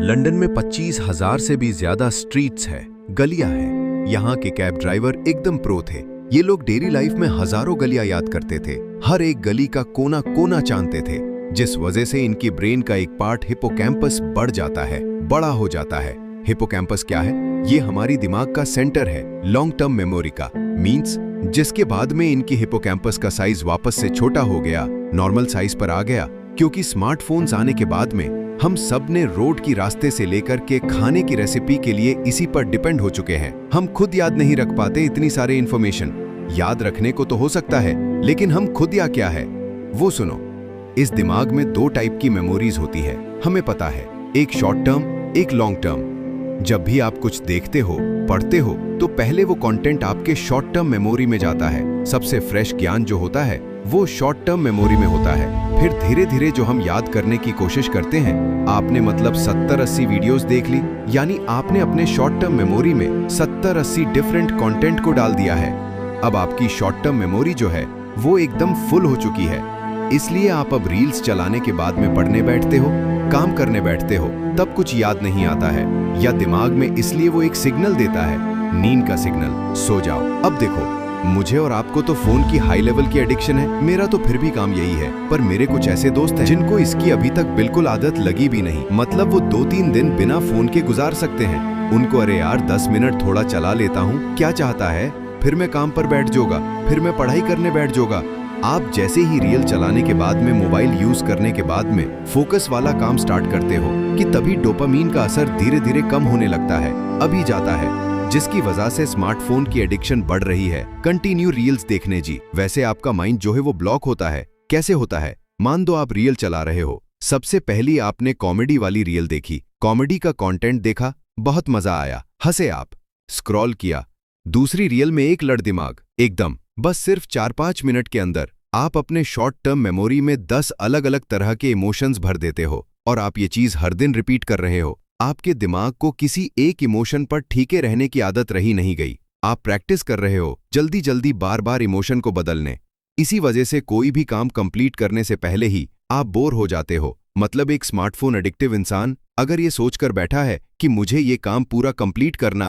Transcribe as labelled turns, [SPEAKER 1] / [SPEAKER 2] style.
[SPEAKER 1] London में 25,000 से भी ज्यादा स्ट्रीट्स है, गलियां हैं। यहाँ के कैब ड्राइवर एकदम प्रो थे। ये लोग डेली लाइफ में हजारों गलियां याद करते थे, हर एक गली का कोना कोना जानते थे, जिस वजह से इनकी ब्रेन का एक पार्ट हिपोकैम्पस बढ़ जाता है, बड़ा हो जाता है। हिपोकैम्पस क्या है? ये हमारी दिमाग का सेंटर है, लॉन्ग टर्म मेमोरी का। मींस जिसके बाद में इनकी हिपोकैम्पस का साइज वापस से छोटा हो गया, नॉर्मल साइज पर आ गया, क्योंकि स्मार्टफोन्स आने के बाद में हम सब ने रोड की रास्ते से लेकर के खाने की रेसिपी के लिए इसी पर डिपेंड हो चुके हैं। हम खुद याद नहीं रख पाते इतनी सारे इंफॉर्मेशन। याद रखने को तो हो सकता है, लेकिन हम खुद या क्या है वो सुनो। इस दिमाग में दो टाइप की मेमोरीज होती है, हमें पता है, एक शॉर्ट टर्म, एक लॉन्ग टर्म। जब भी आप कुछ देखते हो, पढ़ते हो, तो पहले वो कंटेंट आपके शॉर्ट टर्म मेमोरी में जाता है। सबसे फ्रेश ज्ञान जो होता है वो शॉर्ट टर्म मेमोरी में होता है। फिर धीरे धीरे जो हम याद करने की कोशिश करते हैं, आपने मतलब 70-80 वीडियोस देख ली, यानी आपने अपने शॉर्ट टर्म मेमोरी में 70-80 डिफरेंट कंटेंट को डाल दिया है। अब आपकी शॉर्ट टर्म मेमोरी जो है वो एकदम फुल हो चुकी है। इसलिए आप अब रील्स चलाने के बाद में पढ़ने बैठते हो, काम करने बैठते हो, तब कुछ याद नहीं आता है, या दिमाग में इसलिए वो एक सिग्नल देता है, नींद का सिग्नल, सो जाओ। अब देखो, मुझे और आपको तो फोन की हाई लेवल की एडिक्शन है, मेरा तो फिर भी काम यही है, पर मेरे कुछ ऐसे दोस्त हैं जिनको इसकी अभी तक बिल्कुल आदत लगी भी नहीं। मतलब वो 2-3 दिन बिना फोन के गुजार सकते हैं। उनको अरे यार 10 मिनट थोड़ा चला लेता हूँ, क्या चाहता है, फिर मैं काम पर बैठ जाऊंगा, फिर मैं पढ़ाई करने बैठ जाऊंगा। आप जैसे ही रील चलाने के बाद में, मोबाइल यूज करने के बाद में फोकस वाला काम स्टार्ट करते हो, कि तभी डोपामीन का असर धीरे धीरे कम होने लगता है, अभी जाता है, जिसकी वजह से स्मार्टफोन की एडिक्शन बढ़ रही है। कंटिन्यू रील्स देखने जी। वैसे आपका माइंड जो है वो ब्लॉक होता है। कैसे होता है? मान दो आप रील चला रहे हो, सबसे पहली आपने कॉमेडी वाली रील देखी, कॉमेडी का कंटेंट देखा, बहुत मजा आया, हंसे आप, स्क्रॉल किया। दूसरी रील में एक लड़ दिमाग, एकदम बस सिर्फ 4-5 मिनट के अंदर आप अपने शॉर्ट टर्म मेमोरी में 10 अलग अलग तरह के इमोशंस भर देते हो, और आप ये चीज हर दिन रिपीट कर रहे हो। आपके दिमाग को किसी एक इमोशन पर ठीके रहने की आदत रही नहीं गई। आप प्रैक्टिस कर रहे हो जल्दी जल्दी बार बार इमोशन को बदलने। इसी वजह से कोई भी काम कंप्लीट करने से पहले ही आप बोर हो जाते हो। मतलब एक स्मार्टफोन एडिक्टिव इंसान अगर ये सोचकर बैठा है कि मुझे ये काम पूरा कंप्लीट करना